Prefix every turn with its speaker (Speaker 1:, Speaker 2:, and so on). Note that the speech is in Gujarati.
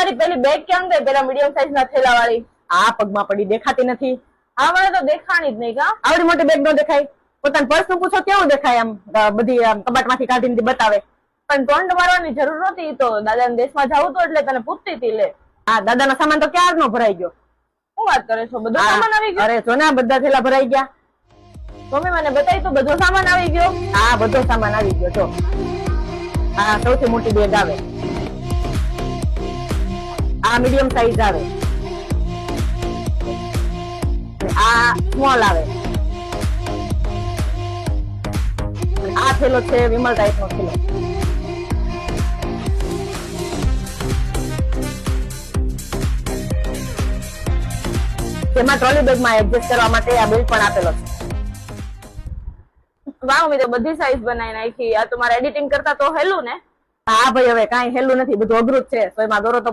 Speaker 1: તમારી પેલી બેગ કેમ ગઈ, પેલા મીડિયમ સાઈઝ ના થેલા વાળી?
Speaker 2: આ પગમાં પડી, દેખાતી નથી?
Speaker 1: હા, મને તો દેખાણી જ નહીં. કા
Speaker 2: આવડી મોટી બેગ નો દેખાય? પોતાના પર્સ નું પૂછો, કેવું દેખાય? આમ બધી આમ કબાટમાંથી કાઢીને બતાવે.
Speaker 1: પણ ટોન્ટ મારવાની જરૂર નહોતી. તો દાદાના દેશમાં જવું તો એટલે તને પૂછતી હતી. લે,
Speaker 2: હા, દાદાનો સામાન તો ક્યારનો ભરાઈ ગયો.
Speaker 1: શું વાત કરે છો? બધો સામાન આવી ગયો?
Speaker 2: અરે જો ને, બધા થેલા ભરાઈ ગયા.
Speaker 1: મમ્મી મને બતાવી તો, બધો સામાન આવી ગયો.
Speaker 2: હા, બધો સામાન આવી ગયો. જો આ સૌથી મોટી બેગ આવે, આ મીડિયમ સાઈઝ આવે, આ સ્મોલ આવે, આ થેલો છે વિમલ ટાઈપ નો થેલો. તેમાં ટ્રોલી બેગ માં એડજસ્ટ કરવા માટે આ બેલ્ટ પણ આપેલો છે.
Speaker 1: વાહ, મમ્મી તો બધી સાઈઝ બનાવી નાખી. આ તો મારે એડિટિંગ કરતા તો હેલું ને?
Speaker 2: હા ભાઈ, હવે કાંઈ હેલું નથી, બધું અઘરું જ છે. તો એમાં દોરો તો